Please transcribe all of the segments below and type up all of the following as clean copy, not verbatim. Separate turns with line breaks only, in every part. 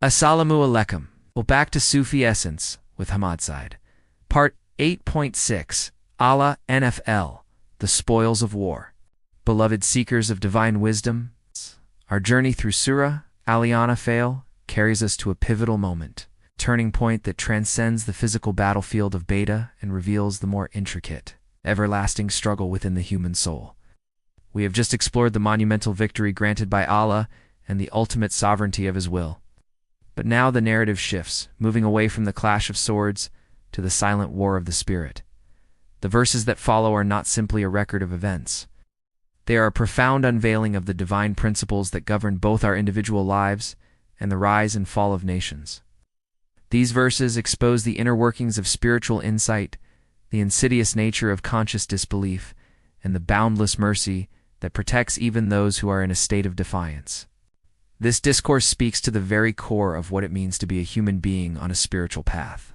Assalamu alaikum. Well, back to Sufi Essence with Hammad Syed. Part 8.6 Allah NFL, the Spoils of War. Beloved seekers of divine wisdom, our journey through Surah Al-Anfal carries us to a pivotal moment, turning point that transcends the physical battlefield of Beta and reveals the more intricate, everlasting struggle within the human soul. We have just explored the monumental victory granted by Allah and the ultimate sovereignty of His will. But now the narrative shifts, moving away from the clash of swords to the silent war of the spirit. The verses that follow are not simply a record of events. They are a profound unveiling of the divine principles that govern both our individual lives and the rise and fall of nations. These verses expose the inner workings of spiritual insight, the insidious nature of conscious disbelief, and the boundless mercy that protects even those who are in a state of defiance. This discourse speaks to the very core of what it means to be a human being on a spiritual path.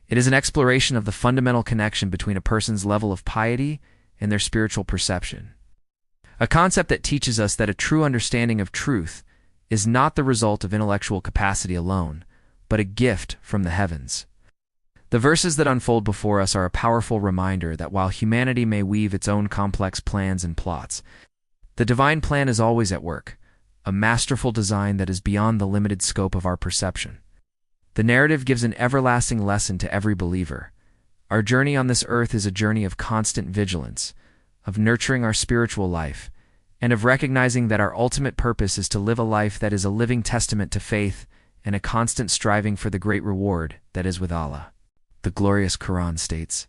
It is an exploration of the fundamental connection between a person's level of piety and their spiritual perception. A concept that teaches us that a true understanding of truth is not the result of intellectual capacity alone, but a gift from the heavens. The verses that unfold before us are a powerful reminder that while humanity may weave its own complex plans and plots, the divine plan is always at work, a masterful design that is beyond the limited scope of our perception. The narrative gives an everlasting lesson to every believer. Our journey on this earth is a journey of constant vigilance, of nurturing our spiritual life, and of recognizing that our ultimate purpose is to live a life that is a living testament to faith and a constant striving for the great reward that is with Allah. The glorious Quran states,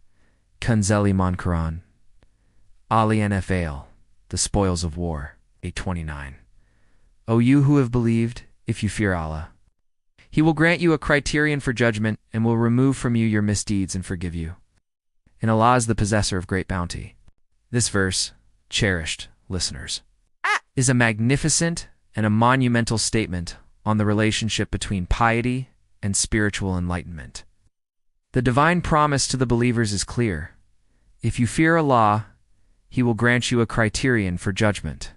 Kanzul Iman Quran, Al-Anfal, the Spoils of War, 829. O you who have believed, if you fear Allah, He will grant you a criterion for judgment and will remove from you your misdeeds and forgive you. And Allah is the possessor of great bounty. This verse, cherished listeners, is a magnificent and a monumental statement on the relationship between piety and spiritual enlightenment. The divine promise to the believers is clear. If you fear Allah, He will grant you a criterion for judgment.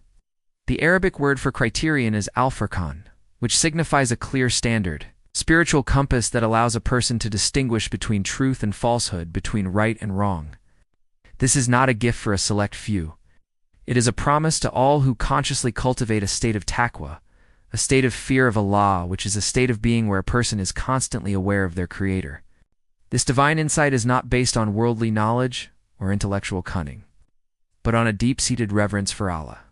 The Arabic word for criterion is al-Furqan, which signifies a clear standard, spiritual compass that allows a person to distinguish between truth and falsehood, between right and wrong. This is not a gift for a select few. It is a promise to all who consciously cultivate a state of taqwa, a state of fear of Allah, which is a state of being where a person is constantly aware of their Creator. This divine insight is not based on worldly knowledge or intellectual cunning, but on a deep-seated reverence for Allah.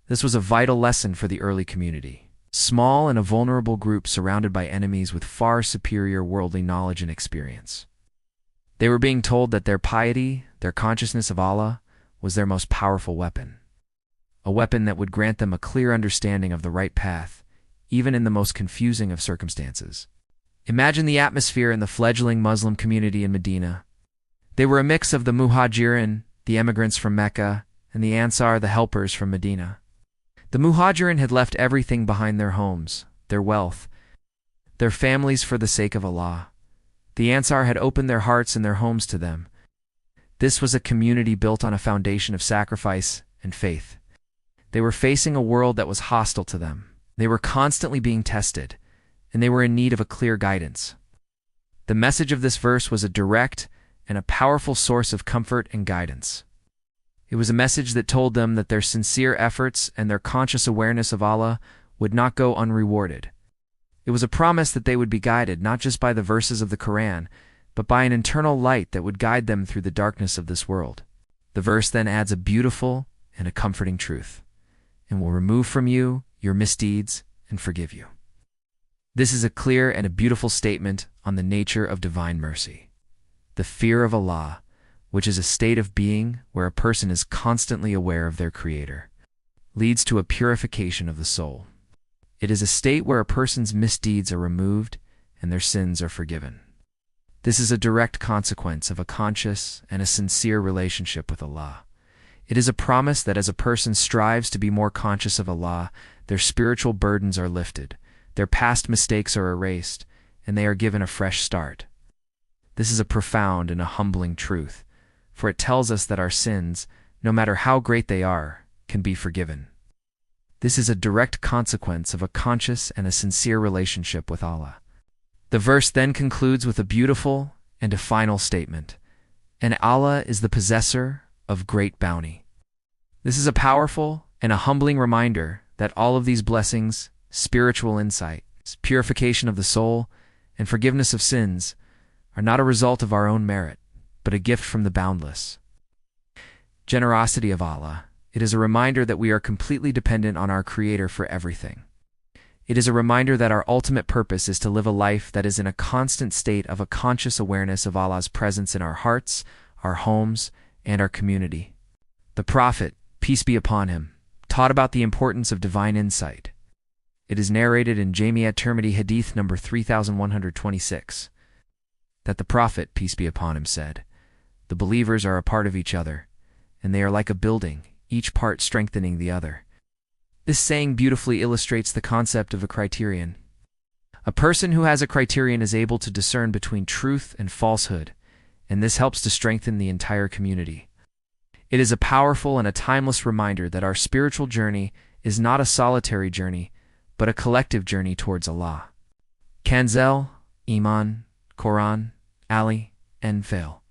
This was a vital lesson for the early community, small and a vulnerable group surrounded by enemies with far superior worldly knowledge and experience. They were being told that their piety, their consciousness of Allah, was their most powerful weapon, a weapon that would grant them a clear understanding of the right path, even in the most confusing of circumstances. Imagine the atmosphere in the fledgling Muslim community in Medina. They were a mix of the Muhajirin, the immigrants from Mecca, and the Ansar, the helpers from Medina. The Muhajirin had left everything behind: their homes, their wealth, their families for the sake of Allah. The Ansar had opened their hearts and their homes to them. This was a community built on a foundation of sacrifice and faith. They were facing a world that was hostile to them. They were constantly being tested, and they were in need of a clear guidance. The message of this verse was a direct and a powerful source of comfort and guidance. It was a message that told them that their sincere efforts and their conscious awareness of Allah would not go unrewarded. It was a promise that they would be guided not just by the verses of the Quran, but by an internal light that would guide them through the darkness of this world. The verse then adds a beautiful and a comforting truth, and will remove from you your misdeeds and forgive you. This is a clear and a beautiful statement on the nature of divine mercy. The fear of Allah, which is a state of being where a person is constantly aware of their Creator, leads to a purification of the soul. It is a state where a person's misdeeds are removed and their sins are forgiven. This is a direct consequence of a conscious and a sincere relationship with Allah. It is a promise that as a person strives to be more conscious of Allah, their spiritual burdens are lifted, their past mistakes are erased, and they are given a fresh start. This is a profound and a humbling truth, for it tells us that our sins, no matter how great they are, can be forgiven. This is a direct consequence of a conscious and a sincere relationship with Allah. The verse then concludes with a beautiful and a final statement, "And Allah is the possessor of great bounty." This is a powerful and a humbling reminder that all of these blessings, spiritual insight, purification of the soul, and forgiveness of sins are not a result of our own merit, but a gift from the boundless generosity of Allah. It is a reminder that we are completely dependent on our Creator for everything. It is a reminder that our ultimate purpose is to live a life that is in a constant state of a conscious awareness of Allah's presence in our hearts, our homes, and our community. The Prophet, peace be upon him, taught about the importance of divine insight. It is narrated in Jami at-Tirmidhi Hadith number 3126 that the Prophet, peace be upon him, said, "The believers are a part of each other, and they are like a building, each part strengthening the other." This saying beautifully illustrates the concept of a criterion. A person who has a criterion is able to discern between truth and falsehood, and this helps to strengthen the entire community. It is a powerful and a timeless reminder that our spiritual journey is not a solitary journey, but a collective journey towards Allah. Kanzul Iman, Quran, Al-Anfal.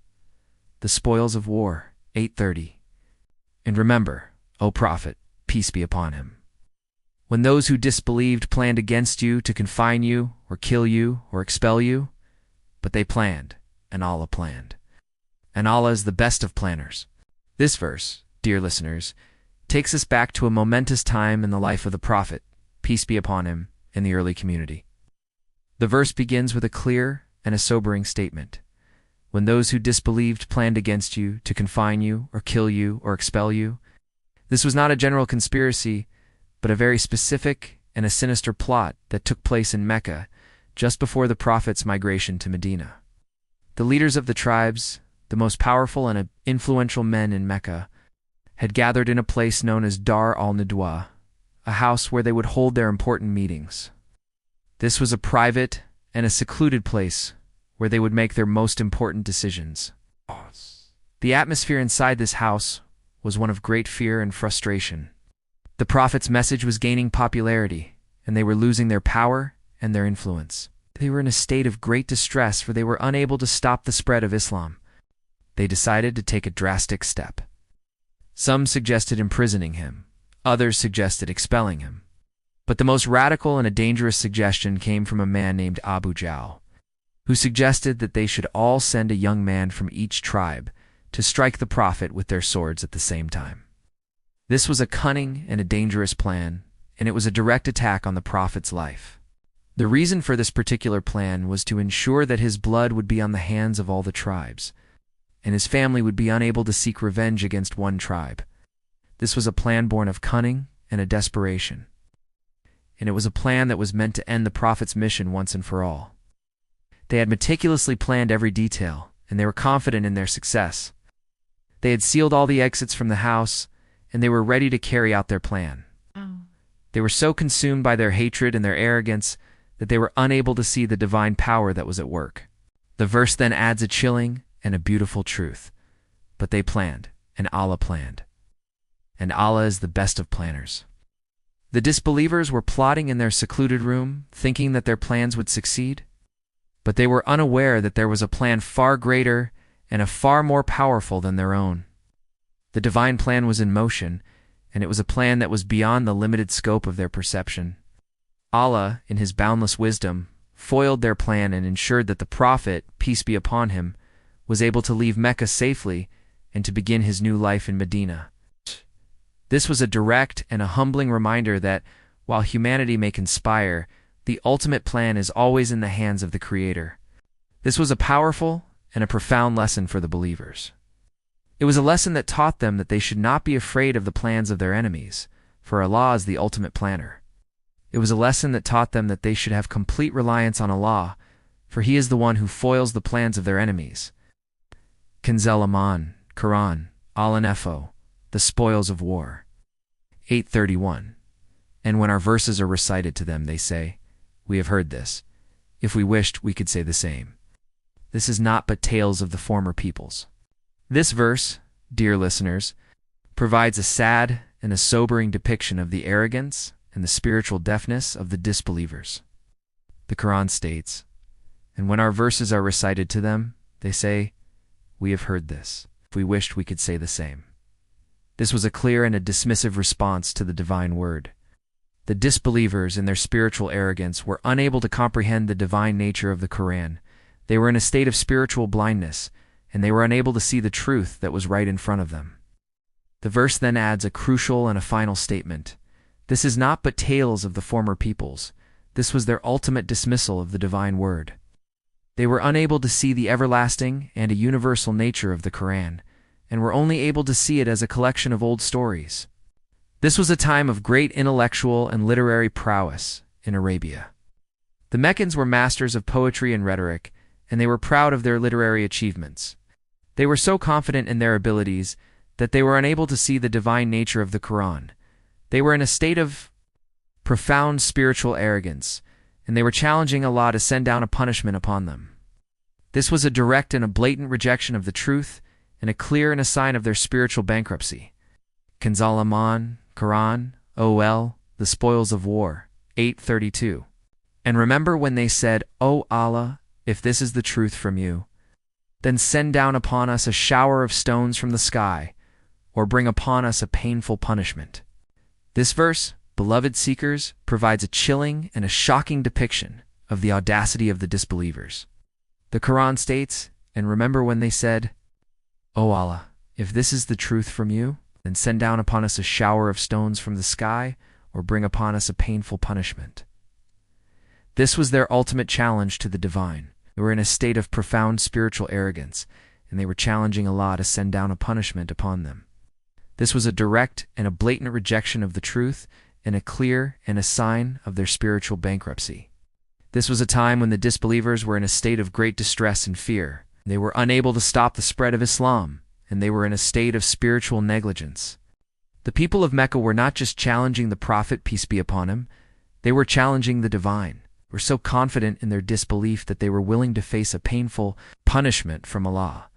The Spoils of War, 830. And remember, O Prophet, peace be upon him, when those who disbelieved planned against you to confine you, or kill you, or expel you, but they planned, and Allah planned. And Allah is the best of planners. This verse, dear listeners, takes us back to a momentous time in the life of the Prophet, peace be upon him, in the early community. The verse begins with a clear and a sobering statement. When those who disbelieved planned against you to confine you, or kill you, or expel you. This was not a general conspiracy, but a very specific and a sinister plot that took place in Mecca just before the Prophet's migration to Medina. The leaders of the tribes, the most powerful and influential men in Mecca, had gathered in a place known as Dar al-Nadwa, a house where they would hold their important meetings. This was a private and a secluded place where they would make their most important decisions. The atmosphere inside this house was one of great fear and frustration. The Prophet's message was gaining popularity, and they were losing their power and their influence. They were in a state of great distress, for they were unable to stop the spread of Islam. They decided to take a drastic step. Some suggested imprisoning him, others suggested expelling him. But the most radical and a dangerous suggestion came from a man named Abu Jahl, who suggested that they should all send a young man from each tribe to strike the Prophet with their swords at the same time. This was a cunning and a dangerous plan, and it was a direct attack on the Prophet's life. The reason for this particular plan was to ensure that his blood would be on the hands of all the tribes, and his family would be unable to seek revenge against one tribe. This was a plan born of cunning and a desperation, and it was a plan that was meant to end the Prophet's mission once and for all. They had meticulously planned every detail, and they were confident in their success. They had sealed all the exits from the house, and they were ready to carry out their plan. They were so consumed by their hatred and their arrogance that they were unable to see the divine power that was at work. The verse then adds a chilling and a beautiful truth. But they planned, and Allah planned. And Allah is the best of planners. The disbelievers were plotting in their secluded room, thinking that their plans would succeed. But they were unaware that there was a plan far greater and a far more powerful than their own. The divine plan was in motion, and it was a plan that was beyond the limited scope of their perception. Allah, in his boundless wisdom, foiled their plan and ensured that the Prophet, peace be upon him, was able to leave Mecca safely and to begin his new life in Medina. This was a direct and a humbling reminder that, while humanity may conspire, the ultimate plan is always in the hands of the Creator. This was a powerful and a profound lesson for the believers. It was a lesson that taught them that they should not be afraid of the plans of their enemies, for Allah is the ultimate planner. It was a lesson that taught them that they should have complete reliance on Allah, for He is the one who foils the plans of their enemies. Kanzul Iman, Quran, Al-Anfal, the Spoils of War. 831. And when our verses are recited to them, they say, "We have heard this. If we wished, we could say the same. This is not but tales of the former peoples." This verse, dear listeners, provides a sad and a sobering depiction of the arrogance and the spiritual deafness of the disbelievers. The Quran states, "And when our verses are recited to them, they say, 'We have heard this. If we wished, we could say the same.'" This was a clear and a dismissive response to the divine word. The disbelievers, in their spiritual arrogance, were unable to comprehend the divine nature of the Quran. They were in a state of spiritual blindness, and they were unable to see the truth that was right in front of them. The verse then adds a crucial and a final statement. This is not but tales of the former peoples. This was their ultimate dismissal of the divine word. They were unable to see the everlasting and a universal nature of the Quran, and were only able to see it as a collection of old stories. This was a time of great intellectual and literary prowess in Arabia. The Meccans were masters of poetry and rhetoric, and they were proud of their literary achievements. They were so confident in their abilities that they were unable to see the divine nature of the Quran. They were in a state of profound spiritual arrogance, and they were challenging Allah to send down a punishment upon them. This was a direct and a blatant rejection of the truth, and a clear and a sign of their spiritual bankruptcy. Kanzul Iman, Quran, OL, the spoils of war, 8:32. And remember when they said, "O Allah, if this is the truth from you, then send down upon us a shower of stones from the sky, or bring upon us a painful punishment." This verse, beloved seekers, provides a chilling and a shocking depiction of the audacity of the disbelievers. The Quran states, "And remember when they said, 'O Allah, if this is the truth from you, then send down upon us a shower of stones from the sky, or bring upon us a painful punishment.'" This was their ultimate challenge to the divine. They were in a state of profound spiritual arrogance, and they were challenging Allah to send down a punishment upon them. This was a direct and a blatant rejection of the truth, and a clear and a sign of their spiritual bankruptcy. This was a time when the disbelievers were in a state of great distress and fear. They were unable to stop the spread of Islam, and they were in a state of spiritual negligence. The people of Mecca were not just challenging the Prophet, peace be upon him, they were challenging the divine. They were so confident in their disbelief that they were willing to face a painful punishment from Allah.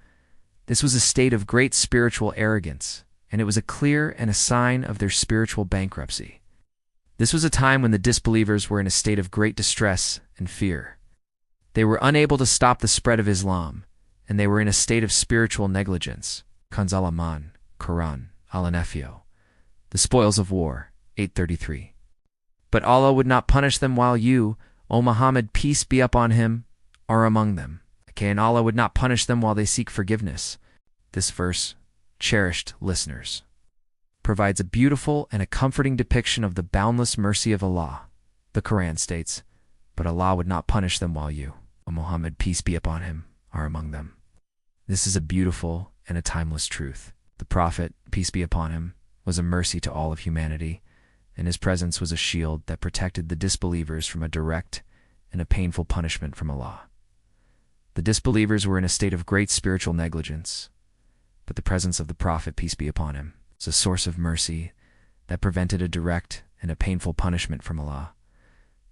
This was a state of great spiritual arrogance, and it was a clear and a sign of their spiritual bankruptcy. This was a time when the disbelievers were in a state of great distress and fear. They were unable to stop the spread of Islam, and they were in a state of spiritual negligence. Kanzul Iman, Quran, Al-Anfal, the spoils of war, 8:33. But Allah would not punish them while you, O Muhammad, peace be upon him, are among them. Okay, and Allah would not punish them while they seek forgiveness. This verse, cherished listeners, provides a beautiful and a comforting depiction of the boundless mercy of Allah. The Quran states, "But Allah would not punish them while you, O Muhammad, peace be upon him, are among them." This is a beautiful and a timeless truth. The Prophet, peace be upon him, was a mercy to all of humanity, and his presence was a shield that protected the disbelievers from a direct and a painful punishment from Allah. The disbelievers were in a state of great spiritual negligence, but the presence of the Prophet, peace be upon him, was a source of mercy that prevented a direct and a painful punishment from Allah.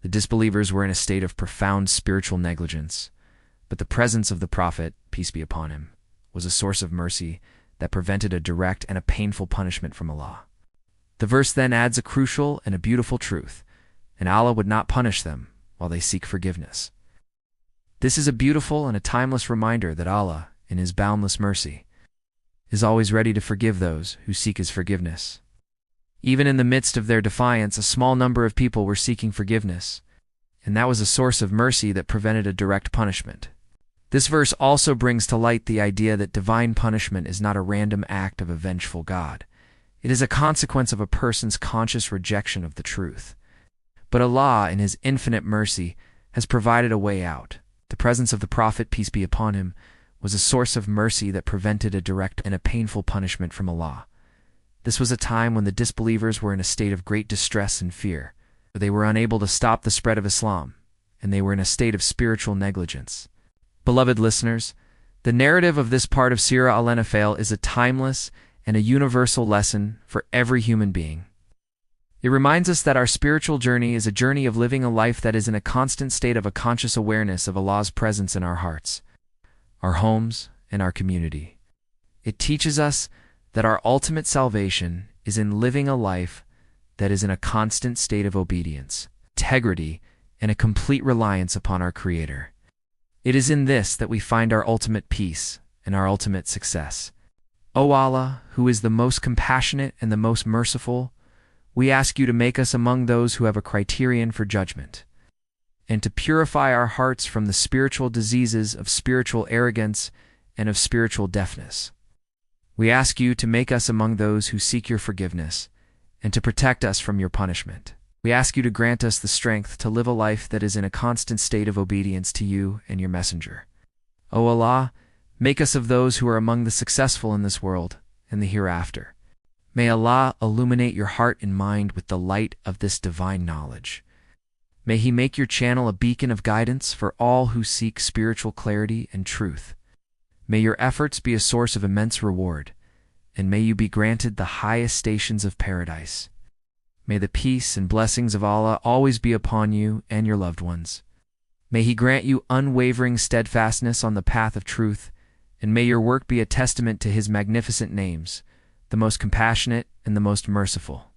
The disbelievers were in a state of profound spiritual negligence, but the presence of the Prophet, peace be upon him, was a source of mercy that prevented a direct and a painful punishment from Allah. The verse then adds a crucial and a beautiful truth, and Allah would not punish them while they seek forgiveness. This is a beautiful and a timeless reminder that Allah, in his boundless mercy, is always ready to forgive those who seek his forgiveness. Even in the midst of their defiance, a small number of people were seeking forgiveness, and that was a source of mercy that prevented a direct punishment. This verse also brings to light the idea that divine punishment is not a random act of a vengeful God. It is a consequence of a person's conscious rejection of the truth. But Allah, in his infinite mercy, has provided a way out. The presence of the Prophet, peace be upon him, was a source of mercy that prevented a direct and a painful punishment from Allah. This was a time when the disbelievers were in a state of great distress and fear. They were unable to stop the spread of Islam, and they were in a state of spiritual negligence. Beloved listeners, the narrative of this part of Surah Al-Anfal is a timeless and a universal lesson for every human being. It reminds us that our spiritual journey is a journey of living a life that is in a constant state of a conscious awareness of Allah's presence in our hearts, our homes, and our community. It teaches us that our ultimate salvation is in living a life that is in a constant state of obedience, integrity, and a complete reliance upon our Creator. It is in this that we find our ultimate peace and our ultimate success. O Allah, who is the most compassionate and the most merciful, we ask you to make us among those who have a criterion for judgment, and to purify our hearts from the spiritual diseases of spiritual arrogance and of spiritual deafness. We ask you to make us among those who seek your forgiveness, and to protect us from your punishment. We ask you to grant us the strength to live a life that is in a constant state of obedience to you and your messenger. O Allah, make us of those who are among the successful in this world and the hereafter. May Allah illuminate your heart and mind with the light of this divine knowledge. May He make your channel a beacon of guidance for all who seek spiritual clarity and truth. May your efforts be a source of immense reward, and may you be granted the highest stations of paradise. May the peace and blessings of Allah always be upon you and your loved ones. May He grant you unwavering steadfastness on the path of truth, and may your work be a testament to His magnificent names, the most compassionate and the most merciful.